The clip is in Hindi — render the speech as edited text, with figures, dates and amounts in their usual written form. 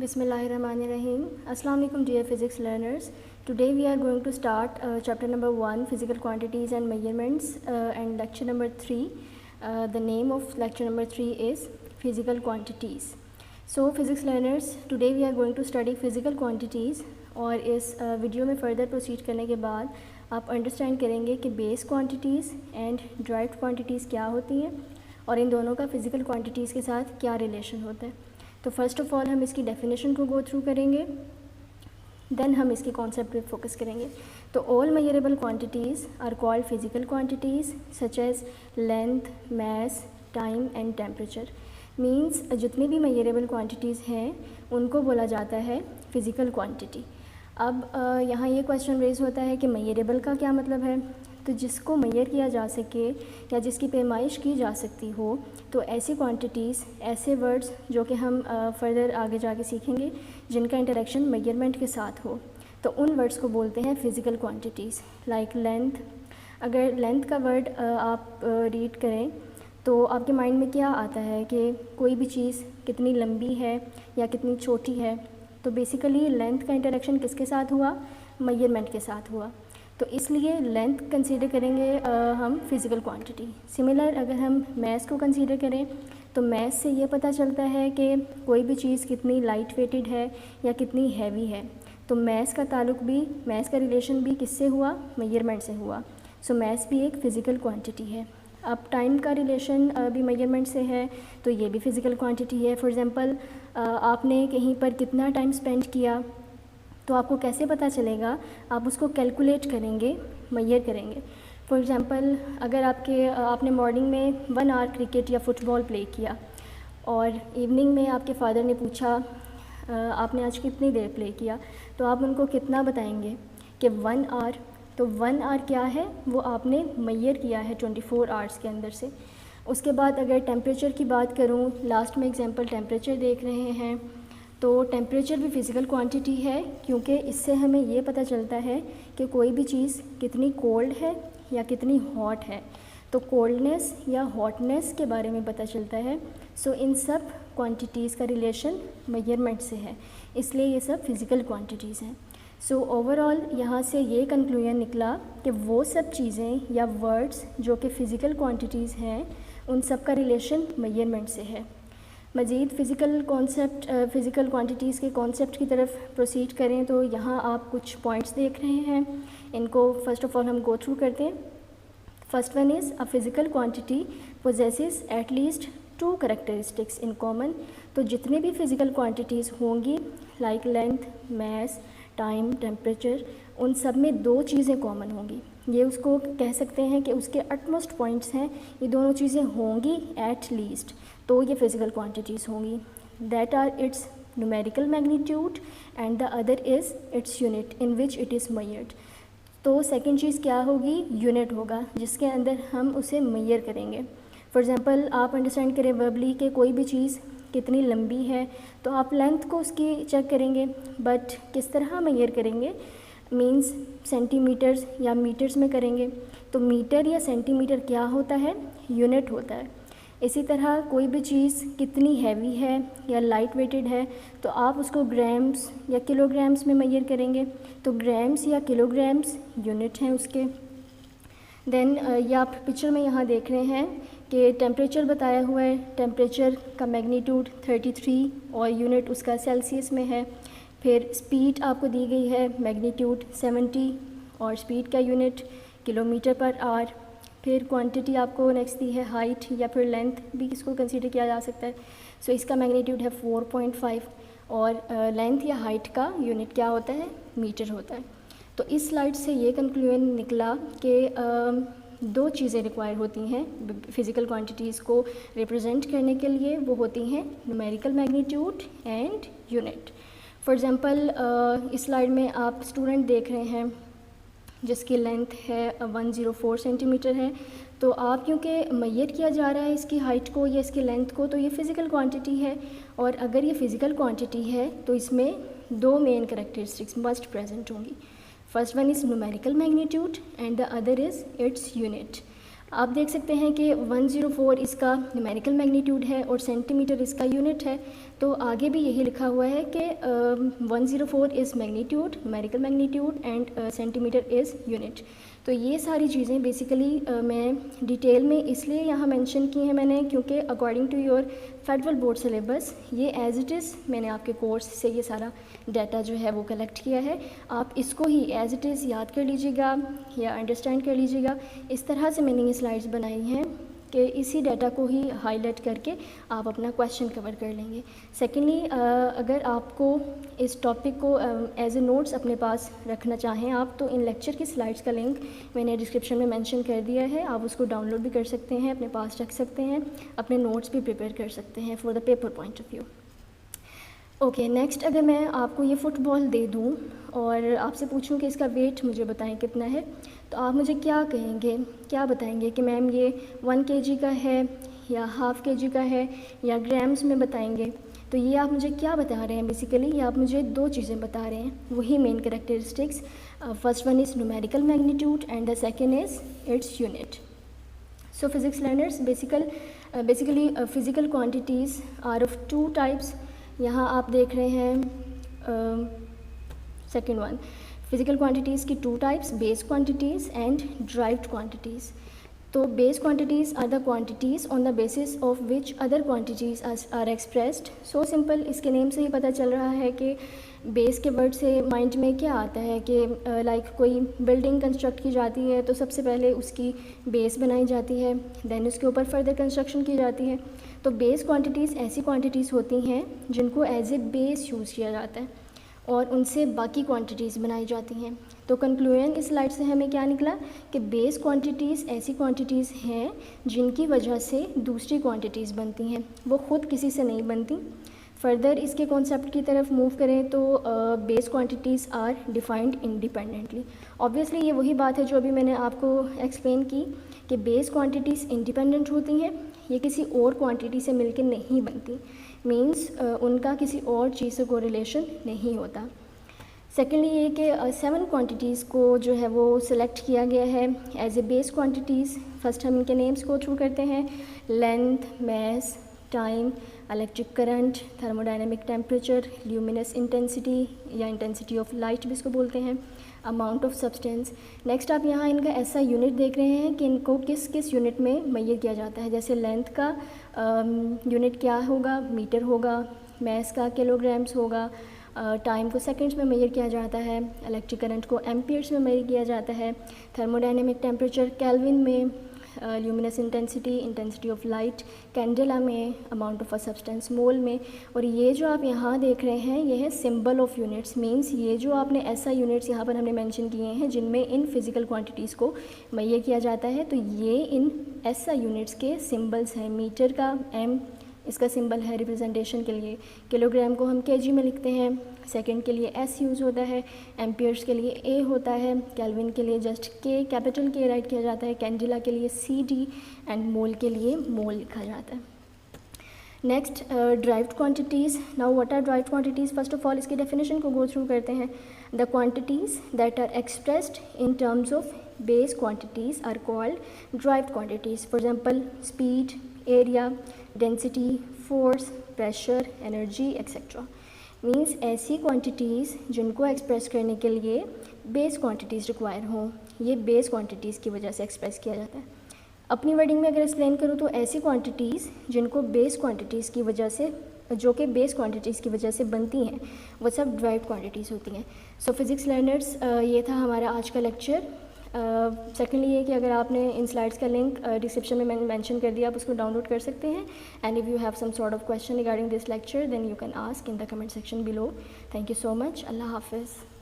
Bismillahirrahmanirrahim. Assalamu alaikum dear physics learners. Today we are going to start chapter number 1, physical quantities and measurements, and lecture number 3. The name of lecture number 3 is physical quantities. So physics learners, today we are going to study physical quantities. और इस वीडियो में फ़र्दर प्रोसीड करने के बाद आप अंडरस्टैंड करेंगे कि base quantities and derived quantities क्या होती हैं और इन दोनों का फ़िज़िकल क्वांटिटीज़ के साथ क्या रिलेशन होता है। तो फर्स्ट ऑफ़ ऑल हम इसकी डेफिनेशन को गो थ्रू करेंगे, देन हम इसके कॉन्सेप्ट पे फोकस करेंगे। तो all measurable quantities are called physical quantities such as length, mass, time and temperature. Means जितनी भी मेजरेबल क्वांटिटीज़ हैं उनको बोला जाता है फ़िज़िकल क्वांटिटी। अब यहाँ ये क्वेश्चन रेज़ होता है कि मेजरेबल का क्या मतलब है। तो जिसको मेजर किया जा सके या जिसकी पैमाइश की जा सकती हो, तो ऐसी क्वांटिटीज़, ऐसे वर्ड्स जो कि हम फर्दर आगे जाके सीखेंगे जिनका इंटरेक्शन मेजरमेंट के साथ हो, तो उन वर्ड्स को बोलते हैं फ़िज़िकल क्वांटिटीज़। लाइक लेंथ, अगर लेंथ का वर्ड आप रीड करें तो आपके माइंड में क्या आता है कि कोई भी चीज़ कितनी लंबी है या कितनी छोटी है। तो बेसिकली लेंथ का इंटरेक्शन किसके साथ हुआ, मेजरमेंट के साथ हुआ, तो इसलिए लेंथ कंसीडर करेंगे हम फ़िज़िकल क्वांटिटी। सिमिलर अगर हम मैस को कंसीडर करें तो मैस से ये पता चलता है कि कोई भी चीज़ कितनी लाइट वेटेड है या कितनी हैवी है। तो मैस का ताल्लुक भी, मैस का रिलेशन भी किससे हुआ, मेजरमेंट से हुआ। सो मैस भी एक फ़िज़िकल क्वांटिटी है। अब टाइम का रिलेशन भी मेजरमेंट से है, तो ये भी फ़िज़िकल क्वांटिटी है। फॉर एग्ज़ाम्पल आपने कहीं पर कितना टाइम स्पेंड किया, तो आपको कैसे पता चलेगा, आप उसको कैलकुलेट करेंगे, मेजर करेंगे। फॉर एग्ज़ाम्पल अगर आपने मॉर्निंग में 1 आवर क्रिकेट या फ़ुटबॉल प्ले किया और इवनिंग में आपके फादर ने पूछा आपने आज कितनी देर प्ले किया, तो आप उनको कितना बताएंगे कि 1 आवर। तो 1 आवर क्या है, वो आपने मेजर किया है 24 आवर्स के अंदर से। उसके बाद अगर टेम्परेचर की बात करूँ, लास्ट में एग्जांपल टेम्परेचर देख रहे हैं, तो टेम्परेचर भी फ़िज़िकल क्वांटिटी है, क्योंकि इससे हमें ये पता चलता है कि कोई भी चीज़ कितनी कोल्ड है या कितनी हॉट है। तो कोल्डनेस या हॉटनेस के बारे में पता चलता है। सो इन सब क्वांटिटीज़ का रिलेशन मेजरमेंट से है, इसलिए ये सब फ़िज़िकल क्वांटिटीज़ हैं। सो ओवरऑल यहाँ से ये कंक्लूजन निकला कि वो सब चीज़ें या वर्ड्स जो कि फ़िज़िकल क्वांटिटीज़ हैं, उन सब का रिलेशन मेजरमेंट से है। मज़ीद फ़िज़िकल क्वांटिटीज़ के कॉन्सेप्ट की तरफ प्रोसीड करें तो यहाँ आप कुछ पॉइंट्स देख रहे हैं, इनको फ़र्स्ट ऑफ़ ऑल हम गो थ्रू करते हैं। First one is a physical quantity possesses at least 2 characteristics in common. तो जितनी भी फ़िज़िकल क्वांटिटीज़ होंगी like length, mass, time, temperature, उन सब में 2 चीज़ें कॉमन होंगी। ये उसको कह सकते हैं कि उसके अटमोस्ट पॉइंट्स हैं, ये दोनों चीज़ें होंगी एट लीस्ट, तो ये फ़िज़िकल क्वांटिटीज़ होंगी। That are its numerical magnitude and the other is its unit in which it is measured. तो सेकंड चीज़ क्या होगी, यूनिट होगा जिसके अंदर हम उसे मेजर करेंगे। फॉर एग्ज़ाम्पल आप अंडरस्टैंड करें वर्बली कि कोई भी चीज़ कितनी लंबी है, तो आप लेंथ को उसकी चेक करेंगे, बट किस तरह मेजर करेंगे, मींस सेंटीमीटर्स या मीटर्स में करेंगे। तो मीटर या सेंटीमीटर क्या होता है, यूनिट होता है। इसी तरह कोई भी चीज़ कितनी हैवी है या लाइट वेटेड है, तो आप उसको ग्राम्स या किलोग्राम्स में मेजर करेंगे। तो ग्राम्स या किलोग्राम्स यूनिट हैं उसके। देन ये आप पिक्चर में यहाँ देख रहे हैं कि टेम्परेचर बताया हुआ है, टेम्परेचर का मैग्नीट्यूड 33 और यूनिट उसका सेल्सियस में है। फिर स्पीड आपको दी गई है, मैग्नीट्यूड 70 और स्पीड का यूनिट किलोमीटर पर आवर। फिर क्वांटिटी आपको नेक्स्ट दी है हाइट या फिर लेंथ भी इसको कंसीडर किया जा सकता है। सो इसका मैग्नीट्यूड है 4.5 और लेंथ या हाइट का यूनिट क्या होता है, मीटर होता है। तो इस स्लाइड से ये कंक्लूजन निकला कि 2 चीज़ें रिक्वायर होती हैं फ़िज़िकल क्वांटिटीज़ को रिप्रेजेंट करने के लिए, वो होती हैं numerical magnitude and unit. For example इस स्लाइड में आप स्टूडेंट देख रहे हैं जिसकी लेंथ है 104 सेंटीमीटर है। तो आप क्योंकि मेजर किया जा रहा है इसकी हाइट को या इसकी लेंथ को, तो ये फ़िज़िकल क्वांटिटी है। और अगर ये फ़िज़िकल क्वांटिटी है तो इसमें 2 मेन कैरेक्टरिस्टिक्स मस्ट प्रेजेंट होंगी। First one is numerical magnitude and the other is its unit. आप देख सकते हैं कि 104 इसका न्यूमेरिकल मैग्नीट्यूड है और सेंटीमीटर इसका यूनिट है। तो आगे भी यही लिखा हुआ है कि 104 is magnitude, numerical magnitude, and centimetre is unit. तो ये सारी चीज़ें बेसिकली मैं डिटेल में इसलिए यहाँ मेंशन की हैं मैंने, क्योंकि according to your federal board syllabus ये एज़ इट इज़ मैंने आपके कोर्स से ये सारा डाटा जो है वो कलेक्ट किया है। आप इसको ही एज़ इट इज़ याद कर लीजिएगा या अंडरस्टैंड कर लीजिएगा। इस तरह से मैंने ये स्लाइड्स बनाई हैं कि इसी डाटा को ही हाईलाइट करके आप अपना क्वेश्चन कवर कर लेंगे। सेकेंडली, अगर आपको इस टॉपिक को एज ए नोट्स अपने पास रखना चाहें आप, तो इन लेक्चर की स्लाइड्स का लिंक मैंने डिस्क्रिप्शन में मेंशन कर दिया है। आप उसको डाउनलोड भी कर सकते हैं, अपने पास रख सकते हैं, अपने नोट्स भी प्रिपेयर कर सकते हैं for the paper point of view. Okay, next अगर मैं आपको ये फ़ुटबॉल दे दूँ और आपसे पूछूं कि इसका वेट मुझे बताएं कितना है, तो आप मुझे क्या कहेंगे, क्या बताएंगे कि मैम ये 1 kg का है या ½ kg का है या ग्राम्स में बताएंगे। तो ये आप मुझे क्या बता रहे हैं बेसिकली, ये आप मुझे दो चीज़ें बता रहे हैं, वही main characteristics. First one is numerical magnitude and the second is its unit. So physics learners, basically physical quantities are of 2 types. यहाँ आप देख रहे हैं सेकेंड वन, फिज़िकल क्वांटिटीज़ की 2 types, base quantities and derived quantities. तो base quantities are the quantities on the basis of which other quantities are expressed. So simple, इसके नेम से ही पता चल रहा है कि बेस के वर्ड से माइंड में क्या आता है कि लाइक कोई बिल्डिंग कंस्ट्रक्ट की जाती है तो सबसे पहले उसकी बेस बनाई जाती है, देन उसके ऊपर फर्दर कंस्ट्रक्शन की जाती है। तो बेस क्वांटिटीज़ ऐसी क्वांटिटीज़ होती हैं जिनको एज ए बेस यूज़ किया जाता है और उनसे बाकी क्वांटिटीज़ बनाई जाती हैं। तो कंक्लूजन इस स्लाइड से हमें क्या निकला कि बेस क्वांटिटीज़ ऐसी क्वांटिटीज़ हैं जिनकी वजह से दूसरी क्वांटिटीज़ बनती हैं, वो ख़ुद किसी से नहीं बनती। फर्दर इसके कॉन्सेप्ट की तरफ मूव करें तो base quantities are defined independently. Obviously ये वही बात है जो अभी मैंने आपको एक्सप्लेन की कि बेस क्वांटिटीज़ इंडिपेंडेंट होती हैं, ये किसी और क्वांटिटी से मिलकर नहीं बनती, मींस उनका किसी और चीज़ से कोई रिलेशन नहीं होता। सेकेंडली ये कि 7 क्वांटिटीज़ को जो है वो सिलेक्ट किया गया है as a base quantities. First हम इनके नेम्स को थ्रू करते हैं, length, mass, time, electric current, thermodynamic temperature, luminous intensity या इंटेंसिटी ऑफ लाइट भी इसको बोलते हैं, अमाउंट ऑफ सब्सटेंस। नेक्स्ट आप यहाँ इनका ऐसा यूनिट देख रहे हैं कि इनको किस किस यूनिट में मेजर किया जाता है। जैसे लेंथ का यूनिट क्या होगा, मीटर होगा, मैस का किलोग्राम्स होगा, टाइम को सेकंड्स में मेजर किया जाता है, इलेक्ट्रिक करंट को एम्पियर्स में मेजर किया जाता है, थर्मोडायनेमिक टेम्परेचर केल्विन में, luminous intensity, intensity of light candela में, अमाउंट ऑफ अ सब्सटेंस मोल में। और ये जो आप यहाँ देख रहे हैं ये है सिंबल ऑफ यूनिट्स, मींस ये जो आपने ऐसा यूनिट्स यहाँ पर हमने मेंशन किए हैं जिनमें इन फिज़िकल क्वांटिटीज़ को मेजर किया जाता है, तो ये इन ऐसा यूनिट्स के सिंबल्स हैं। मीटर का M इसका सिंबल है रिप्रेजेंटेशन के लिए, किलोग्राम को हम kg में लिखते हैं, सेकंड के लिए S यूज़ होता है, एम्पियर्स के लिए A होता है, केल्विन के लिए just K capital K right किया जाता है, कैंडेला के लिए CD एंड मोल के लिए मोल लिखा जाता है। Next derived quantities. Now what are derived quantities? First of all इसकी डेफिनेशन को गो थ्रू करते हैं। The quantities that are expressed in terms of base quantities are called derived quantities. For example speed, area, density, force, pressure, energy etcetera. Means ऐसी क्वांटिटीज़ जिनको एक्सप्रेस करने के लिए बेस क्वांटिटीज़ रिक्वायर हों, ये बेस क्वांटिटीज़ की वजह से एक्सप्रेस किया जाता है। अपनी वर्डिंग में अगर एक्सप्लेन करूँ तो ऐसी क्वांटिटीज़ जिनको बेस क्वांटिटीज़ की वजह से, जो कि बेस क्वांटिटीज़ की वजह से बनती हैं, वो सब ड्राइव्ड क्वांटिटीज़ होती हैं। सो फिज़िक्स लर्नर्स, ये था हमारा आज का लेक्चर। सेकेंडली ये कि अगर आपने इन स्लाइड्स का लिंक डिस्क्रिप्शन में मैंने मेंशन कर दिया, आप उसको डाउनलोड कर सकते हैं। And if you have some sort of question regarding this lecture then you can ask in the comment section below. Thank you so much. अल्लाह हाफिज़।